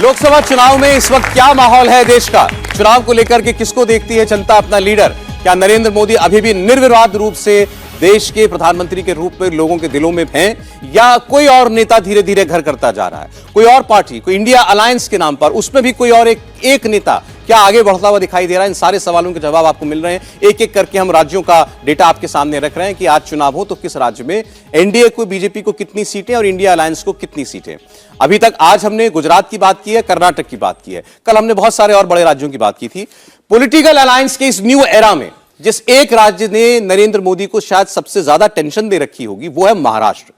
लोकसभा चुनाव में इस वक्त क्या माहौल है देश का? चुनाव को लेकर के किसको देखती है जनता अपना लीडर? क्या नरेंद्र मोदी अभी भी निर्विवाद रूप से देश के प्रधानमंत्री के रूप में लोगों के दिलों में हैं, या कोई और नेता धीरे धीरे घर करता जा रहा है? कोई और पार्टी, कोई इंडिया अलायंस के नाम पर, उसमें भी कोई और एक नेता क्या आगे बढ़ता हुआ दिखाई दे रहा है? इन सारे सवालों के जवाब आपको मिल रहे हैं। एक एक करके हम राज्यों का डेटा आपके सामने रख रहे हैं कि आज चुनाव हो तो किस राज्य में एनडीए को, बीजेपी को कितनी सीटें और इंडिया अलायंस को कितनी सीटें। अभी तक आज हमने गुजरात की बात की है, कर्नाटक की बात की है, कल हमने बहुत सारे और बड़े राज्यों की बात की थी। पॉलिटिकल अलायंस के इस न्यू एरा में जिस एक राज्य ने नरेंद्र मोदी को शायद सबसे ज्यादा टेंशन दे रखी होगी वो है महाराष्ट्र।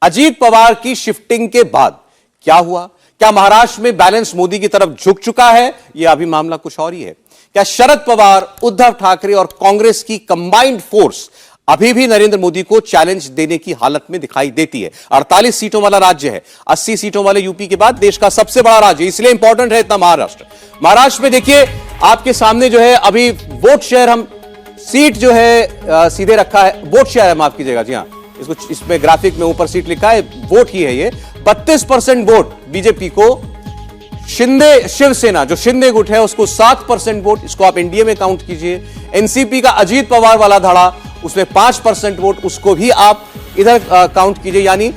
अजीत पवार की शिफ्टिंग के बाद क्या हुआ? क्या महाराष्ट्र में बैलेंस मोदी की तरफ झुक चुका है? यह अभी मामला कुछ और ही है। क्या शरद पवार, उद्धव ठाकरे और कांग्रेस की कंबाइंड फोर्स अभी भी नरेंद्र मोदी को चैलेंज देने की हालत में दिखाई देती है? 48 सीटों वाला राज्य है, 80 सीटों वाले यूपी के बाद देश का सबसे बड़ा राज्य, इसलिए इंपॉर्टेंट है इतना महाराष्ट्र। महाराष्ट्र में देखिए आपके सामने जो है अभी वोट शेयर, हम सीट जो है सीधे रखा है, वोट शेयर है, माफ कीजिएगा, जी हाँ, इसको इसमें ग्राफिक में ऊपर सीट लिखा है, वोट ही है ये। 32% वोट बीजेपी को, शिंदे शिवसेना जो शिंदे गुट है उसको 7% वोट, इसको आप एनडीए में काउंट कीजिए। एनसीपी का अजीत पवार वाला धड़ा, उसमें 5% वोट, उसको भी आप इधर काउंट कीजिए, यानी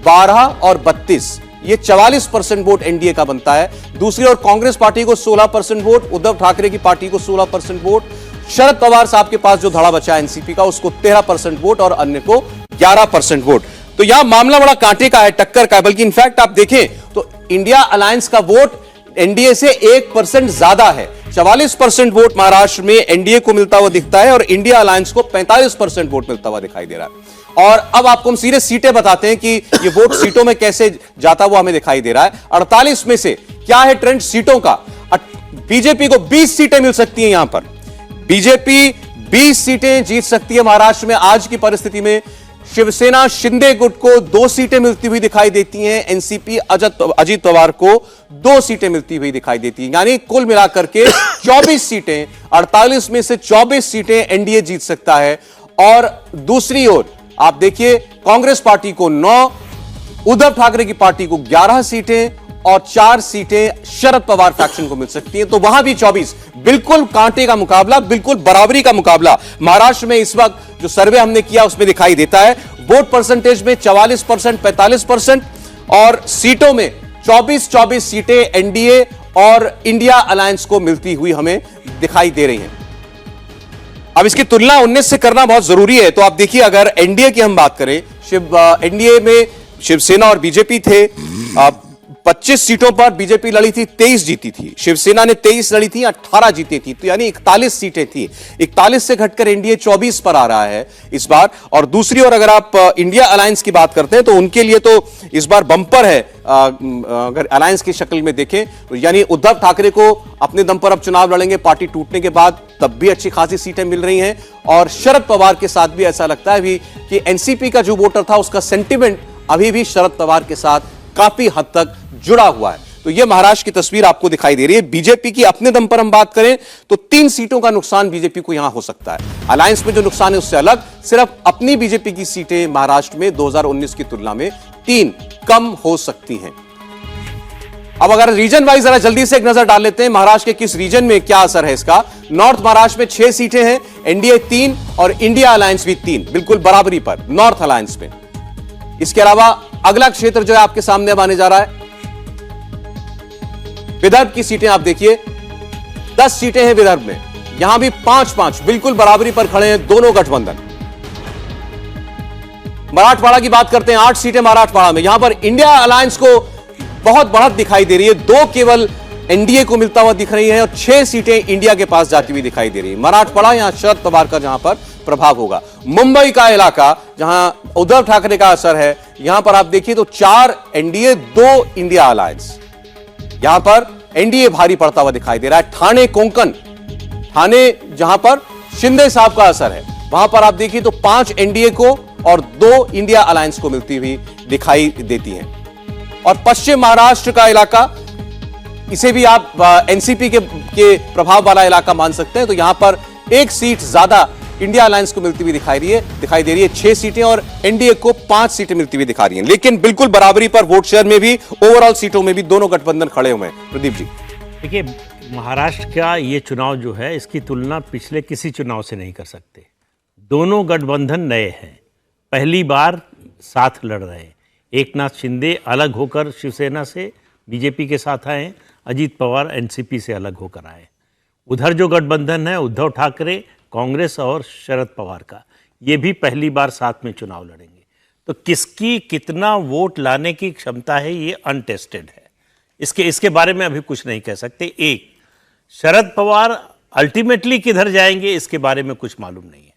12 और 32, ये 44% वोट एनडीए का बनता है। दूसरी ओर कांग्रेस पार्टी को 16% वोट, उद्धव ठाकरे की पार्टी को 16% वोट, शरद पवार साहब के पास जो धड़ा बचा है एनसीपी का उसको 13% वोट और अन्य को 11% वोट। तो यहां मामला बड़ा कांटे का है, टक्कर का है, बल्कि इनफैक्ट आप देखें तो इंडिया अलायंस का वोट एनडीए से 1% ज्यादा है। 44% वोट महाराष्ट्र में एनडीए को मिलता हुआ दिखता है और इंडिया अलायंस को 45% वोट मिलता हुआ दिखाई दे रहा है। और अब आपको हम सीधे सीटें बताते हैं कि ये वोट सीटों में कैसे जाता हुआ हमें दिखाई दे रहा है। 48 में से क्या है ट्रेंड सीटों का? बीजेपी को 20 सीटें मिल सकती हैं। यहां पर बीजेपी 20 सीटें जीत सकती है महाराष्ट्र में आज की परिस्थिति में। शिवसेना शिंदे गुट को 2 सीटें मिलती हुई दिखाई देती हैं, एनसीपी अजीत पवार को 2 सीटें मिलती हुई दिखाई देती हैं, यानी कुल मिलाकर के 24 सीटें, 48 में से 24 सीटें एनडीए जीत सकता है। और दूसरी ओर आप देखिए कांग्रेस पार्टी को 9, उद्धव ठाकरे की पार्टी को 11 सीटें और 4 सीटें शरद पवार फैक्शन को मिल सकती हैं, तो वहां भी 24। बिल्कुल कांटे का मुकाबला, बिल्कुल बराबरी का मुकाबला महाराष्ट्र में इस वक्त जो सर्वे हमने किया उसमें दिखाई देता है। वोट परसेंटेज में 44%, 45% और सीटों में 24 सीटें एनडीए और इंडिया अलायंस को मिलती हुई हमें दिखाई दे रही हैं। अब इसकी तुलना 19 से करना बहुत जरूरी है। तो आप देखिए अगर एनडीए की हम बात करें, एनडीए में शिवसेना और बीजेपी थे, 25 सीटों पर बीजेपी लड़ी थी, 23 जीती थी, शिवसेना ने 23 लड़ी थी, 18 जीती थी, तो यानी 41 सीटें थी। 41 से घटकर एनडीए 24 पर आ रहा है इस बार। और दूसरी ओर अगर आप इंडिया अलायंस की बात करते हैं तो उनके लिए तो इस बार बंपर है। अगर अलायंस की शक्ल में देखें तो यानी उद्धव ठाकरे को अपने दम पर अब चुनाव लड़ेंगे पार्टी टूटने के बाद, तब भी अच्छी खासी सीटें मिल रही हैं। और शरद पवार के साथ भी ऐसा लगता है भी कि एनसीपी का जो वोटर था उसका सेंटिमेंट अभी भी शरद पवार के साथ काफी हद तक जुड़ा हुआ है। तो यह महाराष्ट्र की तस्वीर आपको दिखाई दे रही है। बीजेपी की अपने दम पर हम बात करें तो 3 सीटों का नुकसान बीजेपी को यहां हो सकता है। अलायंस में जो नुकसान है उससे अलग, सिर्फ अपनी बीजेपी की सीटें महाराष्ट्र में 2019 की तुलना में 3 कम हो सकती हैं। अब अगर रीजन वाइज जरा जल्दी से एक नजर डाल लेते हैं महाराष्ट्र के किस रीजन में क्या असर है इसका। नॉर्थ महाराष्ट्र में 6 सीटें हैं, एनडीए 3 और इंडिया अलायंस भी 3, बिल्कुल बराबरी पर नॉर्थ अलायंस में। इसके अलावा अगला क्षेत्र जो है आपके सामने अब आने जा रहा है विदर्भ की सीटें। आप देखिए 10 सीटें हैं विदर्भ में, यहां भी 5-5 बिल्कुल बराबरी पर खड़े हैं दोनों गठबंधन। मराठवाड़ा की बात करते हैं, 8 सीटें मराठवाड़ा में, यहां पर इंडिया अलायंस को बहुत बढ़त दिखाई दे रही है, 2 केवल एनडीए को मिलता हुआ दिख रही है और 6 सीटें इंडिया के पास जाती हुई दिखाई दे रही है। मराठवाड़ा यहां शरद पवार का जहां पर प्रभाव होगा। मुंबई का इलाका जहां उद्धव ठाकरे का असर है, यहां पर आप देखिए तो 4 एनडीए 2 इंडिया अलायंस, यहां पर एनडीए भारी पड़ता हुआ दिखाई दे रहा है। ठाणे कोंकण, ठाणे जहां पर शिंदे साहब का असर है, वहां पर आप देखिए तो 5 एनडीए को और 2 इंडिया अलायंस को मिलती हुई दिखाई देती हैं। और पश्चिम महाराष्ट्र का इलाका, इसे भी आप एनसीपी के प्रभाव वाला इलाका मान सकते हैं, तो यहां पर 1 सीट ज्यादा इंडिया अलायंस को मिलती हुई दिखाई दे रही है 6 सीटें और एनडीए को 5 सीटें मिलती हुई दिखा रही हैं। लेकिन बिल्कुल बराबरी पर वोट शेयर में भी, ओवरऑल सीटों में भी दोनों गठबंधन खड़े हुए हैं। प्रदीप जी, देखिए, महाराष्ट्र का ये चुनाव जो है, इसकी तुलना पिछले किसी चुनाव से नहीं कर सकते। दोनों गठबंधन नए हैं, पहली बार साथ लड़ रहे हैं। एकनाथ शिंदे अलग होकर शिवसेना से बीजेपी के साथ आए हैं, अजीत पवार एनसीपी से अलग होकर आए। उधर जो गठबंधन है, उद्धव ठाकरे, कांग्रेस और शरद पवार का, ये भी पहली बार साथ में चुनाव लड़ेंगे। तो किसकी कितना वोट लाने की क्षमता है, ये अनटेस्टेड है। इसके बारे में अभी कुछ नहीं कह सकते। एक, शरद पवार अल्टीमेटली किधर जाएंगे, इसके बारे में कुछ मालूम नहीं है।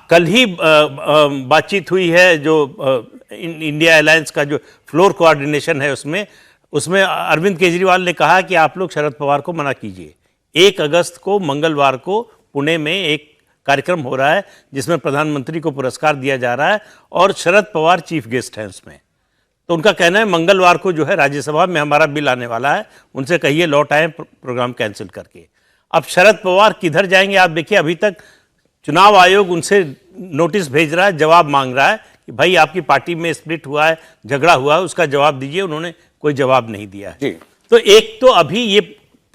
कल ही बातचीत हुई है, जो इंडिया अलायंस का जो फ्लोर कोऑर्डिनेशन है, उसमें अरविंद केजरीवाल ने कहा कि आप लोग शरद पवार को मना कीजिए। 1 अगस्त को मंगलवार को पुणे में एक कार्यक्रम हो रहा है जिसमें प्रधानमंत्री को पुरस्कार दिया जा रहा है और शरद पवार चीफ गेस्ट हैं उसमें। तो उनका कहना है मंगलवार को जो है राज्यसभा में हमारा बिल आने वाला है, उनसे कहिए लौट आए प्रोग्राम कैंसिल करके। अब शरद पवार किधर जाएंगे? आप देखिए, अभी तक चुनाव आयोग उनसे नोटिस भेज रहा है, जवाब मांग रहा है कि भाई आपकी पार्टी में स्प्लिट हुआ है, झगड़ा हुआ है, उसका जवाब दीजिए। उन्होंने कोई जवाब नहीं दिया है। तो एक तो अभी ये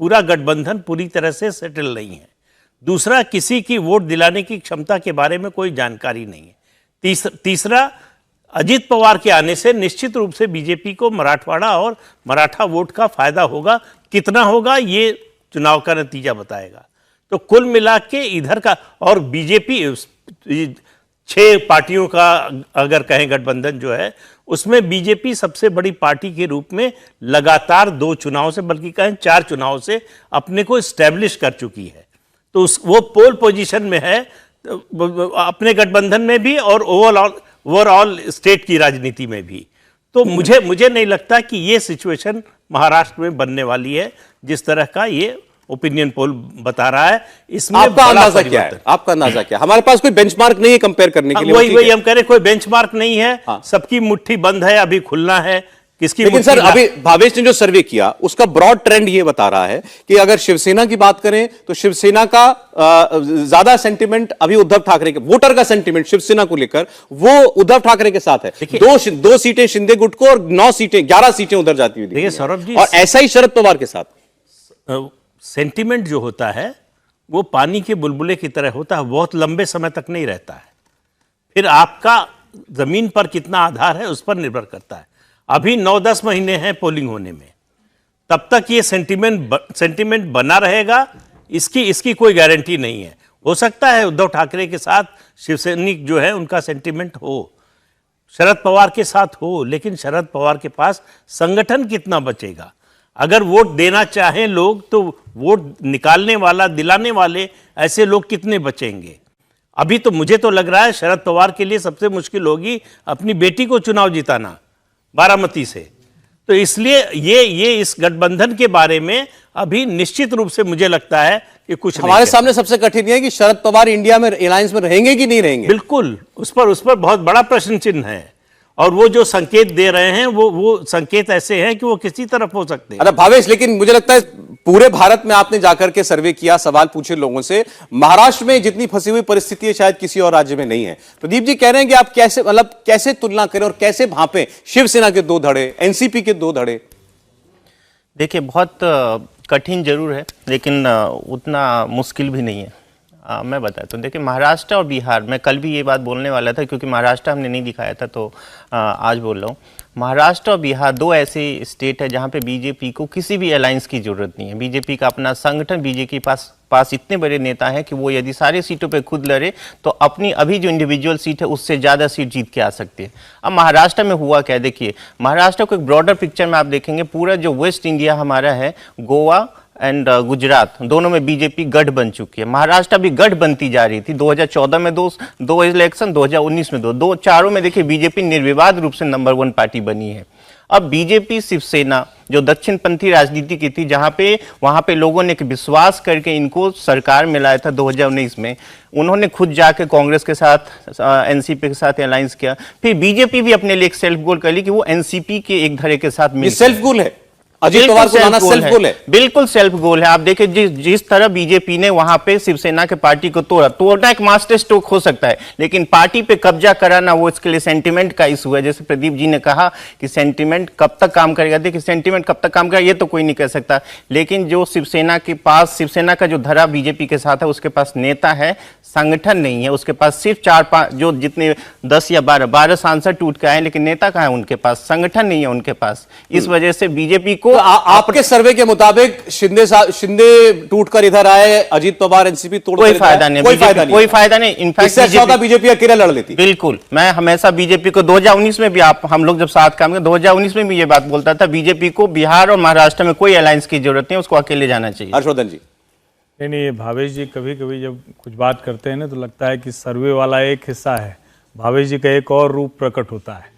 पूरा गठबंधन पूरी तरह से सेटल नहीं है। दूसरा, किसी की वोट दिलाने की क्षमता के बारे में कोई जानकारी नहीं है। तीसरा, अजीत पवार के आने से निश्चित रूप से बीजेपी को मराठवाड़ा और मराठा वोट का फायदा होगा। कितना होगा, ये चुनाव का नतीजा बताएगा। तो कुल मिला के इधर का, और बीजेपी 6 पार्टियों का अगर कहें गठबंधन जो है, उसमें बीजेपी सबसे बड़ी पार्टी के रूप में लगातार 2 चुनाव से, बल्कि कहें 4 चुनाव से अपने को स्टैब्लिश कर चुकी है। तो वो पोल पोजीशन में है अपने गठबंधन में भी और ओवरऑल स्टेट की राजनीति में भी। तो मुझे नहीं लगता कि ये सिचुएशन महाराष्ट्र में बनने वाली है, जिस तरह का ये ओपिनियन पोल बता रहा है। इसमें आपका अंदाजा क्या है? आपका अंदाजा क्या है? हमारे पास कोई बेंचमार्क नहीं है कंपेयर करने के लिए। वही हम कह रहे, कोई बेंचमार्क नहीं है। हाँ। सबकी मुट्ठी बंद है, अभी खुलना है। किसकी? लेकिन सर, अभी भावेश ने जो सर्वे किया उसका ब्रॉड ट्रेंड ये बता रहा है कि अगर शिवसेना की बात करें तो शिवसेना का ज्यादा सेंटिमेंट अभी उद्धव ठाकरे के, वोटर का सेंटिमेंट शिवसेना को लेकर वो उद्धव ठाकरे के साथ है। दो सीटें शिंदे गुट को और 11 सीटें उधर जाती हुई देखिए सौरभ जी। और ऐसा ही शरद पवार के साथ। सेंटिमेंट जो होता है वो पानी के बुलबुले की तरह होता है, बहुत लंबे समय तक नहीं रहता है। फिर आपका जमीन पर कितना आधार है उस पर निर्भर करता है। अभी 9-10 महीने हैं पोलिंग होने में, तब तक ये सेंटिमेंट बना रहेगा, इसकी कोई गारंटी नहीं है। हो सकता है उद्धव ठाकरे के साथ शिवसैनिक जो है उनका सेंटिमेंट हो, शरद पवार के साथ हो, लेकिन शरद पवार के पास संगठन कितना बचेगा? अगर वोट देना चाहें लोग तो वोट निकालने वाला, दिलाने वाले ऐसे लोग कितने बचेंगे? अभी तो मुझे तो लग रहा है शरद पवार के लिए सबसे मुश्किल होगी अपनी बेटी को चुनाव जिताना बारामती से। तो इसलिए ये इस गठबंधन के बारे में अभी निश्चित रूप से मुझे लगता है कि कुछ हमारे सामने सबसे कठिन है कि शरद पवार इंडिया में अलायंस में रहेंगे कि नहीं रहेंगे। बिल्कुल, उस पर बहुत बड़ा प्रश्न चिन्ह है। और वो जो संकेत दे रहे हैं वो संकेत ऐसे हैं कि वो किसी तरफ हो सकते हैं। अरे भावेश, लेकिन मुझे लगता है पूरे भारत में आपने जाकर के सर्वे किया, सवाल पूछे लोगों से, महाराष्ट्र में जितनी फंसी हुई परिस्थिति है शायद किसी और राज्य में नहीं है। प्रदीप जी कह रहे हैं कि आप कैसे तुलना करें और कैसे भांपें शिवसेना के 2 धड़े, एनसीपी के 2 धड़े? देखिए, बहुत कठिन जरूर है लेकिन उतना मुश्किल भी नहीं है। मैं बताता हूँ। देखिए, महाराष्ट्र और बिहार, मैं कल भी ये बात बोलने वाला था क्योंकि महाराष्ट्र हमने नहीं दिखाया था, तो आज बोल रहा हूँ। महाराष्ट्र और बिहार 2 ऐसे स्टेट है जहाँ पे बीजेपी को किसी भी अलायंस की जरूरत नहीं है। बीजेपी का अपना संगठन, बीजेपी के पास इतने बड़े नेता हैं कि वो यदि सारे सीटों पे खुद लड़े तो अपनी अभी जो इंडिविजुअल सीट है उससे ज़्यादा सीट जीत के आ सकती है। अब महाराष्ट्र में हुआ क्या, देखिए, महाराष्ट्र को एक ब्रॉडर पिक्चर में आप देखेंगे, पूरा जो वेस्ट इंडिया हमारा है, गोवा एंड गुजरात, दोनों में बीजेपी गढ़ बन चुकी है। महाराष्ट्र भी गढ़ बनती जा रही थी। 2014 में दो इलेक्शन, 2019 में दो चारों में देखिए बीजेपी निर्विवाद रूप से नंबर 1 पार्टी बनी है। अब बीजेपी शिवसेना जो दक्षिणपंथी राजनीति की थी, वहां पे लोगों ने विश्वास करके इनको सरकार में लाया था 2019 में, उन्होंने खुद जाके कांग्रेस के साथ, एनसीपी के साथ अलायंस किया। फिर बीजेपी भी अपने लिए एक सेल्फ गोल कर ली कि वो एनसीपी के एक धड़े के साथ सेल्फ गोल है। अजीत पवार को लाना सेल्फ गोल है? बिल्कुल सेल्फ गोल है। आप देखिए जिस तरह बीजेपी ने वहां पे शिवसेना के पार्टी को तोड़ना एक मास्टर स्ट्रोक हो सकता है, लेकिन पार्टी पे कब्जा कराना वो इसके लिए सेंटिमेंट का इशू है। जैसे प्रदीप जी ने कहा कि सेंटिमेंट कब तक काम करेगा, देखिए सेंटिमेंट कब तक काम करेगा ये तो कोई नहीं कह सकता, लेकिन जो शिवसेना के पास, शिवसेना का जो धरा बीजेपी के साथ है, उसके पास नेता है, संगठन नहीं है। उसके पास सिर्फ 4-5 जो जितने 10 या 12 सांसद टूट के आए, लेकिन नेता कहाँ है उनके पास, संगठन नहीं है उनके पास। इस वजह से बीजेपी को तो आपके सर्वे के मुताबिक शिंदे टूटकर इधर आए, अजीत पवार एनसीपी तोड़कर कोई फायदा नहीं, कोई फायदा नहीं। इनफैक्ट बीजेपी अकेले लड़ लेती। बिल्कुल, मैं हमेशा बीजेपी को 2019 में भी हम लोग जब साथ काम किए 2019 में भी ये बात बोलता था, बीजेपी को बिहार और महाराष्ट्र में कोई अलायंस की जरूरत नहीं, उसको अकेले जाना चाहिए। हर्षवर्धन जी। नहीं, ये भावेश जी कभी कभी जब कुछ बात करते हैं ना तो लगता है कि सर्वे वाला एक हिस्सा है, भावेश जी का एक और रूप प्रकट होता है,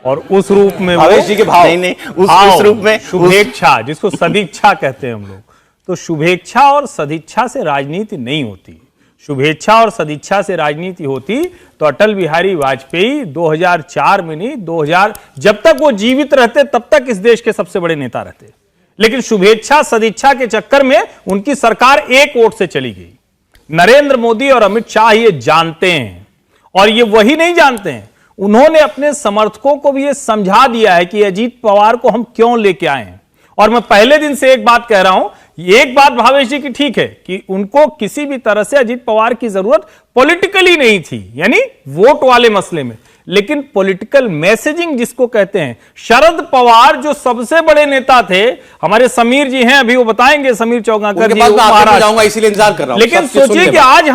और उस रूप में भावेश जी के भाव नहीं उस रूप में शुभेच्छा, जिसको सदिच्छा कहते हैं हम लोग, तो शुभेच्छा और सदिच्छा से राजनीति नहीं होती। शुभेच्छा और सदिच्छा से राजनीति होती तो अटल बिहारी वाजपेयी 2004 में नहीं, 2000 जब तक वो जीवित रहते तब तक इस देश के सबसे बड़े नेता रहते, लेकिन शुभेच्छा सदिच्छा के चक्कर में उनकी सरकार एक वोट से चली गई। नरेंद्र मोदी और अमित शाह ये जानते हैं, और ये वही नहीं जानते हैं, उन्होंने अपने समर्थकों को भी ये समझा दिया है कि अजीत पवार को हम क्यों लेके आए हैं। और मैं पहले दिन से एक बात कह रहा हूं, एक बात भावेश जी की ठीक है कि उनको किसी भी तरह से अजीत पवार की जरूरत पॉलिटिकली नहीं थी, यानी वोट वाले मसले में, लेकिन पॉलिटिकल मैसेजिंग जिसको कहते हैं, शरद पवार जो सबसे बड़े नेता थे, हमारे समीर जी हैं अभी वो बताएंगे, समीर चौगांकर जी, जाऊंगा इसीलिए इंतजार कर रहा हूं। लेकिन सोचिए कि आज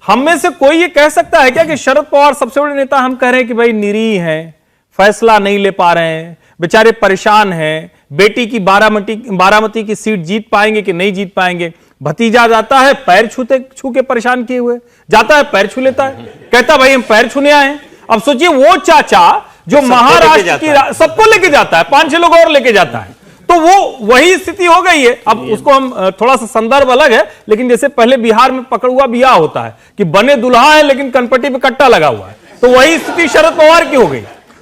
हम में से कोई ये कह सकता है क्या कि शरद पवार सबसे बड़े नेता, हम कह रहे हैं कि भाई निरीह हैं, फैसला नहीं ले पा रहे हैं, बेचारे परेशान हैं, बेटी की बारामती की सीट जीत पाएंगे कि नहीं जीत पाएंगे। भतीजा जाता है पैर छू के परेशान किए हुए, जाता है पैर छू लेता है, कहता भाई हम पैर छूने आए हैं। अब सोचिए वो चाचा जो महाराष्ट्र की सबको लेके जाता है, 5-6 लोग और लेके जाता है, तो वो वही स्थिति हो गई है। अब उसको हम थोड़ा सा संदर्भ अलग है, लेकिन जैसे पहले बिहार में पकड़ुआ बियाह होता है कि बने दुल्हा है लेकिन कनपट्टी पे कट्टा लगा हुआ है, तो वही स्थिति शरद पवार की हो गई।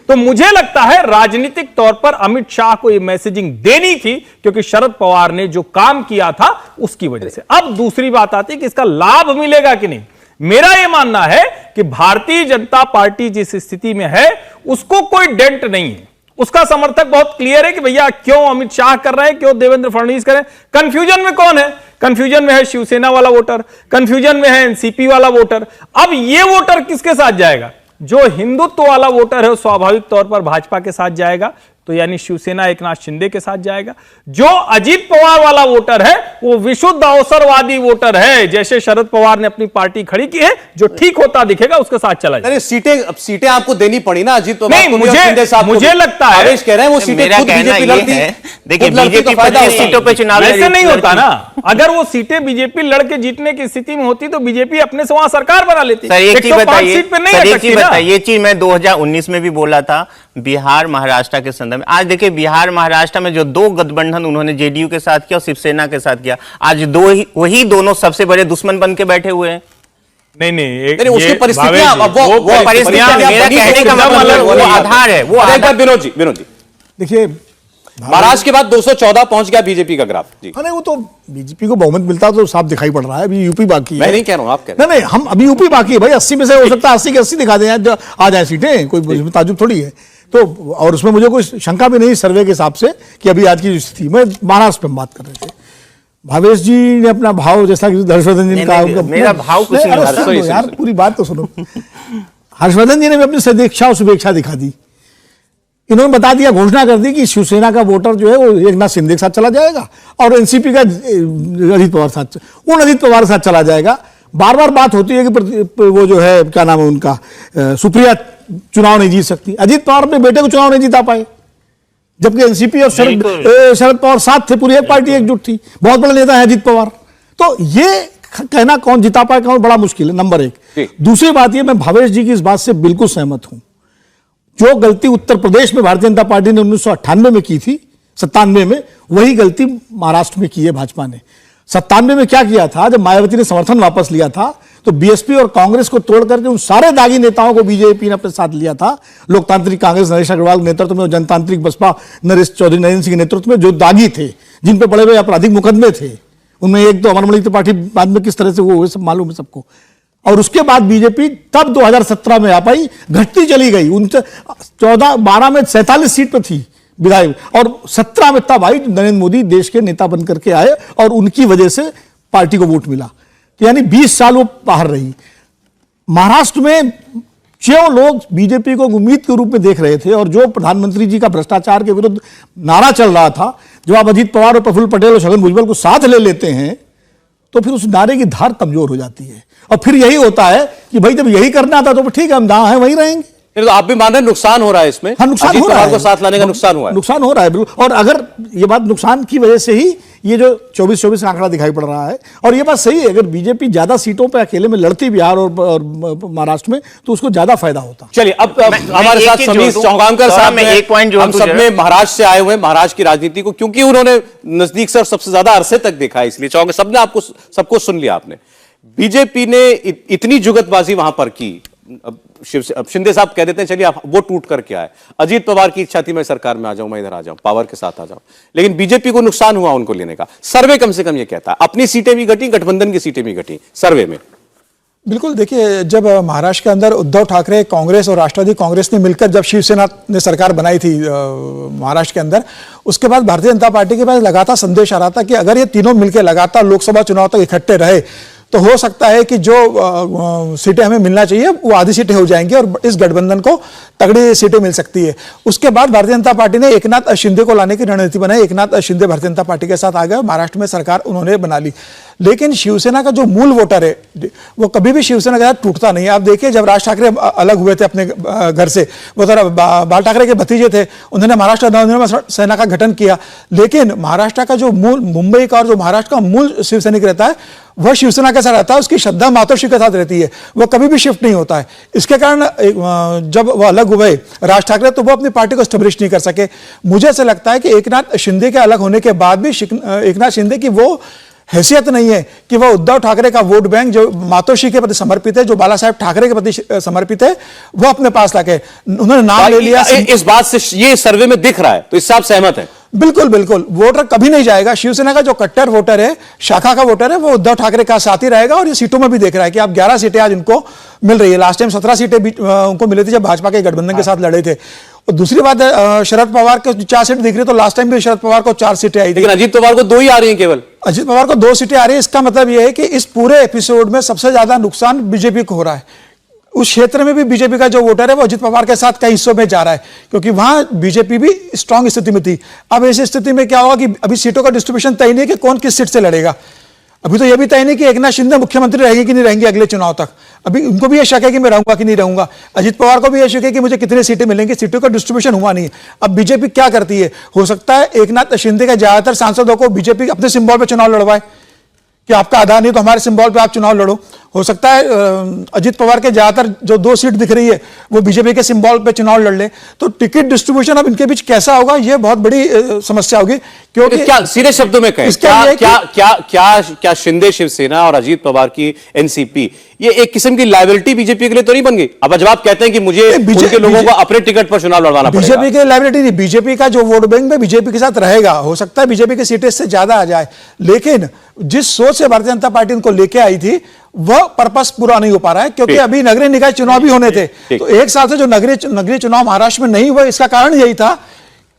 तो मुझे लगता है राजनीतिक तौर पर अमित शाह को यह मैसेजिंग देनी थी, क्योंकि शरद पवार ने जो काम किया था उसकी वजह से। अब दूसरी बात आती है कि इसका लाभ मिलेगा कि नहीं। मेरा यह मानना है कि भारतीय जनता पार्टी जिस स्थिति में है उसको कोई डेंट नहीं है, उसका समर्थक बहुत क्लियर है कि भैया क्यों अमित शाह कर रहे हैं, क्यों देवेंद्र फडणवीस कर रहे हैं। कंफ्यूजन में कौन है? कंफ्यूजन में है शिवसेना वाला वोटर, कंफ्यूजन में है एनसीपी वाला वोटर। अब ये वोटर किसके साथ जाएगा? जो हिंदुत्व वाला वोटर है वो स्वाभाविक तौर पर भाजपा के साथ जाएगा, तो यानी शिवसेना एकनाथ शिंदे के साथ जाएगा। जो अजीत पवार वाला वोटर है वो विशुद्ध अवसरवादी वोटर है, जैसे शरद पवार ने अपनी पार्टी खड़ी की है, जो ठीक होता दिखेगा उसके साथ चला जाएगा। सीटें आपको देनी पड़ी ना अजीत पवार को, मुझे लगता है कह रहे हैं वो सीटें खुद बीजेपी लड़ती है। देखिए बीजेपी 25 सीटों पे चुनाव ऐसे नहीं होता ना। अगर वो सीटें बीजेपी लड़के जीतने की स्थिति में होती तो बीजेपी अपने से वहां सरकार बना लेती। सर एक चीज बताइए, ये चीज मैं 2019 में भी बोला था बिहार महाराष्ट्र के संदर्भ में। आज देखिए बिहार महाराष्ट्र में जो 2 गठबंधन उन्होंने जेडीयू के साथ किया और शिवसेना के साथ किया, आज वही दोनों सबसे बड़े दुश्मन बन के बैठे हुए हैं। नहीं, उसकी परिस्थितियां, वो परिस्थितियां, मेरा कहने का मतलब वो आधार है, वो आधार। विनोद जी देखिए महाराष्ट्र के बाद 214 पहुंच गया बीजेपी का ग्राफ जी। नहीं वो तो बीजेपी को बहुमत मिलता तो साफ दिखाई पड़ रहा है, अभी यूपी बाकी है। मैं नहीं कह रहा हूं, आप कह रहे हैं। नहीं हम अभी यूपी बाकी है भाई, 80 में से हो सकता है 80 के 80 दिखा दें, आ जाए सीटें, कोई ताजुब थोड़ी है। तो और उसमें मुझे कोई शंका भी नहीं सर्वे के हिसाब से कि अभी आज की स्थिति में महाराष्ट्र में बात कर रहे थे। भावेश जी ने अपना भाव, जैसा कि हर्षवर्धन जी ने कहा, मेरा भाव कुछ नहीं यार, पूरी बात तो सुनो। हर्षवर्धन जी ने भी अपनी सदिच्छा और शुभेच्छा दिखा दी। इन्होंने बता दिया, घोषणा कर दी कि शिवसेना का वोटर जो है वो एकनाथ शिंदे के साथ चला जाएगा और एनसीपी का अजीत पवार साथ, उन अजीत पवार के साथ चला जाएगा। बार बार बात होती है कि वो जो है क्या नाम है उनका, सुप्रिया चुनाव नहीं जीत सकती। अजीत पवार अपने बेटे को चुनाव नहीं जीता पाए, जबकि एनसीपी और शरद पवार साथ थे, पूरी एक पार्टी एकजुट थी। बहुत बड़े नेता है अजीत पवार। तो ये कहना कौन जीता पाए कौन बड़ा मुश्किल है, नंबर 1। दूसरी बात ये, मैं भावेश जी की इस बात से बिल्कुल सहमत हूं। जो गलती उत्तर प्रदेश में भारतीय जनता पार्टी ने 1998 में की थी, 97 में, वही गलती महाराष्ट्र में की है भाजपा ने। 97 में क्या किया था, जब मायावती ने समर्थन वापस लिया था तो बीएसपी और कांग्रेस को तोड़ करके उन सारे दागी नेताओं को बीजेपी ने अपने साथ लिया था। लोकतांत्रिक कांग्रेस नरेश अग्रवाल के नेतृत्व में और जनतांत्रिक बसपा नरेश चौधरी नरेंद्र सिंह के नेतृत्व में जो दागी थे, जिन पे बड़े बड़े आपराधिक मुकदमे थे, उनमें एक तो अमर मलिक त्रिपाठी बाद में किस तरह से वो सब मालूम है सबको। और उसके बाद बीजेपी तब 2017 में आ पाई, घटती चली गई। 12 में 47 सीट पर थी विधायक, और 17 में तब आई नरेंद्र मोदी देश के नेता बनकर के आए और उनकी वजह से पार्टी को वोट मिला। तो यानी 20 साल वो बाहर रही। महाराष्ट्र में जो लोग बीजेपी को उम्मीद के रूप में देख रहे थे और जो प्रधानमंत्री जी का भ्रष्टाचार के विरुद्ध नारा चल रहा था, जब आप अजीत पवार और प्रफुल्ल पटेल और छगन भुजबल को साथ ले लेते हैं तो फिर उस नारे की धार कमजोर हो जाती है। और फिर यही होता है कि भाई जब यही करना था तो ठीक है, हम जहां हैं वहीं रहेंगे। तो आप भी मान रहे हैं नुकसान हो रहा है इसमें? हाँ, नुकसान हो रहा है, को साथ लाने का नुकसान हुआ है, नुकसान हो रहा है बिल्कुल। और अगर ये बात नुकसान की वजह से ही ये जो 24-24 का आंकड़ा दिखाई पड़ रहा है, और ये बात सही है, अगर बीजेपी ज्यादा सीटों पे अकेले में लड़ती बिहार और महाराष्ट्र में तो उसको ज्यादा फायदा होता। चलिए अब हमारे साथ समीर चौगानकर साहब हैं। एक पॉइंट हम सब में महाराष्ट्र से आए हुए हैं, महाराष्ट्र की राजनीति को क्योंकि उन्होंने नजदीक से सबसे ज्यादा अरसे तक देखा है, इसलिए चौगानकर सबने आपको सबको सुन लिया आपने। बीजेपी ने इतनी जुगतबाजी वहां पर की, अब शिंदे साहब कह देते हैं चलिए आप वो टूट कर क्या है। अजीत पवार की इच्छा थी मैं सरकार में आ जाऊं, मैं इधर आ जाऊं, पावर के साथ आ जाऊं, लेकिन बीजेपी को नुकसान हुआ उनको लेने का। सर्वे कम से कम ये कहता है अपनी सीटें भी घटी, गठबंधन की सीटें भी घटी सर्वे में। बिल्कुल, देखिए जब महाराष्ट्र के अंदर उद्धव ठाकरे कांग्रेस और राष्ट्रवादी कांग्रेस ने मिलकर जब शिवसेना ने सरकार बनाई थी महाराष्ट्र के अंदर, उसके बाद भारतीय जनता पार्टी के पास लगातार संदेश आ रहा था कि अगर ये तीनों मिलकर लगातार लोकसभा चुनाव तक इकट्ठे रहे तो हो सकता है कि जो सीटें हमें मिलना चाहिए वो आधी सीटें हो जाएंगी और इस गठबंधन को तगड़ी सीटें मिल सकती है। उसके बाद भारतीय जनता पार्टी ने एकनाथ शिंदे को लाने की रणनीति बनाई। एकनाथ शिंदे भारतीय जनता पार्टी के साथ आ गए, महाराष्ट्र में सरकार उन्होंने बना ली। लेकिन शिवसेना का जो मूल वोटर है वो कभी भी शिवसेना के साथ टूटता नहीं है। आप देखिए जब राज ठाकरे अलग हुए थे अपने घर से, वो तरह बाल ठाकरे के भतीजे थे, उन्होंने महाराष्ट्र नवनिर्माण सेना का गठन किया, लेकिन महाराष्ट्र का जो मूल मुंबई का और जो महाराष्ट्र का मूल शिवसैनिक रहता है वह शिवसेना के साथ रहता है, उसकी श्रद्धा मातोश्री के साथ रहती है, वो कभी भी शिफ्ट नहीं होता है। इसके कारण जब वो अलग हुए राज ठाकरे तो वो अपनी पार्टी को स्टेब्लिश नहीं कर सके। मुझे ऐसा लगता है कि एकनाथ शिंदे के अलग होने के बाद भी एकनाथ शिंदे की वो हैसियत नहीं है कि वह उद्धव ठाकरे का वोट बैंक जो मातोश्री के प्रति समर्पित है, जो बाला साहेब ठाकरे के प्रति समर्पित है, वो अपने पास लाके उन्होंने नाम ले लिया। इस बात से ये सर्वे में दिख रहा है, तो इससे आप सहमत हैं? बिल्कुल बिल्कुल, वोटर कभी नहीं जाएगा। शिवसेना का जो कट्टर वोटर है, शाखा का वोटर है, वो उद्धव ठाकरे का साथ ही रहेगा। और ये सीटों में भी देख रहा है कि आप 11 सीटें आज इनको मिल रही है। लास्ट टाइम 17 सीटें उनको मिली थी जब भाजपा के गठबंधन के साथ लड़े थे। और दूसरी बात है शरद पवार को 4 सीट दिख रही है, तो लास्ट टाइम भी शरद पवार को 4 सीटें आई थी, लेकिन अजीत पवार को 2 ही आ रही हैं केवल। अजीत पवार को 2 सीटें आ रही है। इसका मतलब यह है कि इस पूरे एपिसोड में सबसे ज्यादा नुकसान बीजेपी को हो रहा है। उस क्षेत्र में भी बीजेपी का जो वोटर है वो अजीत पवार के साथ कई हिस्सों में जा रहा है, क्योंकि वहां बीजेपी भी स्ट्रांग स्थिति में थी। अब ऐसी स्थिति में क्या होगा कि अभी सीटों का डिस्ट्रीब्यूशन तय नहीं है कि कौन किस सीट से लड़ेगा। अभी तो यह भी तय नहीं कि एकनाथ शिंदे मुख्यमंत्री रहेंगे कि नहीं रहेंगे अगले चुनाव तक। अभी उनको भी यह शक है कि मैं रहूंगा कि नहीं रहूंगा। अजीत पवार को भी यह शक है कि मुझे कितनी सीटें मिलेंगी। सीटों का डिस्ट्रीब्यूशन हुआ नहीं है। अब बीजेपी क्या करती है, हो सकता है एकनाथ शिंदे के ज्यादातर सांसदों को बीजेपी अपने सिंबल पर चुनाव लड़वाए कि आपका आधार नहीं तो हमारे सिंबल पे आप चुनाव लड़ो। हो सकता है अजीत पवार के ज्यादातर जो 2 सीट दिख रही है वो बीजेपी के सिंबल पे चुनाव लड़ ले। तो टिकट डिस्ट्रीब्यूशन अब इनके बीच कैसा होगा, ये बहुत बड़ी समस्या होगी। क्योंकि क्या सीधे शब्दों में कहें, क्या शिंदे शिवसेना और अजीत पवार की एनसीपी ये एक किस्म की लायबिलिटी बीजेपी के लिए तो नहीं बन गई? अब जब आप कहते हैं कि मुझे उनके लोगों को अपने टिकट पर चुनाव लड़वाना पड़ेगा, बीजेपी की लायबिलिटी नहीं, बीजेपी का जो वोट बैंक में बीजेपी के साथ रहेगा। हो सकता है बीजेपी की सीटें इससे ज्यादा आ जाए, लेकिन जिस सोच से भारतीय जनता पार्टी उनको लेके आई थी वह पर्पस पूरा नहीं हो पा रहा है। क्योंकि अभी नगरीय निकाय चुनाव भी होने थे, तो 1 साल से जो नगरीय चुनाव महाराष्ट्र में नहीं हुए, इसका कारण यही था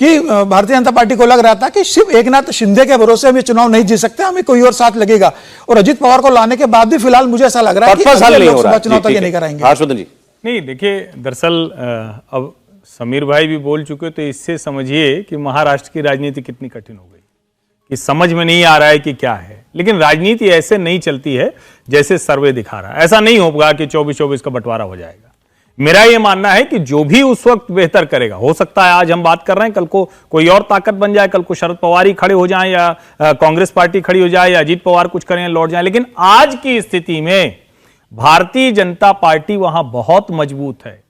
कि भारतीय जनता पार्टी को लग रहा था कि सिर्फ एकनाथ शिंदे के भरोसे हम ये चुनाव नहीं जीत सकते, हमें कोई और साथ लगेगा। और अजीत पवार को लाने के बाद भी फिलहाल मुझे ऐसा लग रहा है कि लोकसभा चुनाव तक ये नहीं कराएंगे। हर्षवर्धन जी, नहीं देखिए, दरअसल अब समीर भाई भी बोल चुके, तो इससे समझिए कि महाराष्ट्र की राजनीति कितनी कठिन हो गई कि समझ में नहीं आ रहा है कि क्या है। लेकिन राजनीति ऐसे नहीं चलती है जैसे सर्वे दिखा रहा है। ऐसा नहीं होगा कि 24-24 का बंटवारा हो जाएगा। मेरा यह मानना है कि जो भी उस वक्त बेहतर करेगा, हो सकता है आज हम बात कर रहे हैं, कल को कोई और ताकत बन जाए, कल को शरद पवार ही खड़े हो जाएं या कांग्रेस पार्टी खड़ी हो जाए या अजीत पवार कुछ करें लौट जाए। लेकिन आज की स्थिति में भारतीय जनता पार्टी वहां बहुत मजबूत है।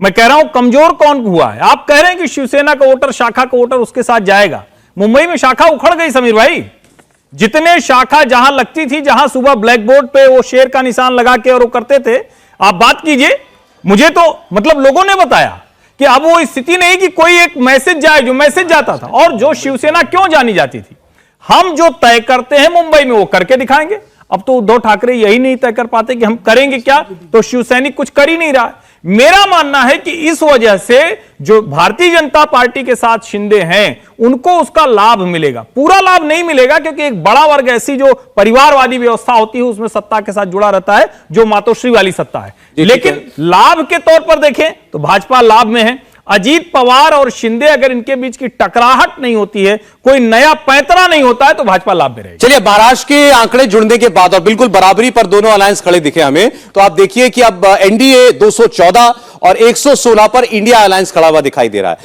मैं कह रहा हूं कमजोर कौन हुआ है? आप कह रहे हैं कि शिवसेना का वोटर, शाखा का वोटर उसके साथ जाएगा। मुंबई में शाखा उखड़ गई समीर भाई, जितने शाखा जहां लगती थी, जहां सुबह ब्लैक बोर्ड पे वो शेर का निशान लगा के और वो करते थे, आप बात कीजिए। मुझे तो मतलब लोगों ने बताया कि अब वो स्थिति नहीं कि कोई एक मैसेज जाए, जो मैसेज जाता था। और जो शिवसेना क्यों जानी जाती थी, हम जो तय करते हैं मुंबई में वो करके दिखाएंगे। अब तो उद्धव ठाकरे यही नहीं तय कर पाते कि हम करेंगे क्या, तो शिवसैनिक कुछ कर ही नहीं रहा है। मेरा मानना है कि इस वजह से जो भारतीय जनता पार्टी के साथ शिंदे हैं उनको उसका लाभ मिलेगा, पूरा लाभ नहीं मिलेगा, क्योंकि एक बड़ा वर्ग ऐसी जो परिवारवादी व्यवस्था होती है उसमें सत्ता के साथ जुड़ा रहता है, जो मातोश्री वाली सत्ता है। लेकिन लाभ के तौर पर देखें तो भाजपा लाभ में है। अजीत पवार और शिंदे अगर इनके बीच की टकराहट नहीं होती है, कोई नया पैंतरा नहीं होता है, तो भाजपा लाभ में रहेगी। चलिए, महाराष्ट्र के आंकड़े जुड़ने के बाद और बिल्कुल बराबरी पर दोनों अलायंस खड़े दिखे हमें, तो आप देखिए कि अब एनडीए 214 और 116 पर इंडिया अलायंस खड़ा हुआ दिखाई दे रहा है।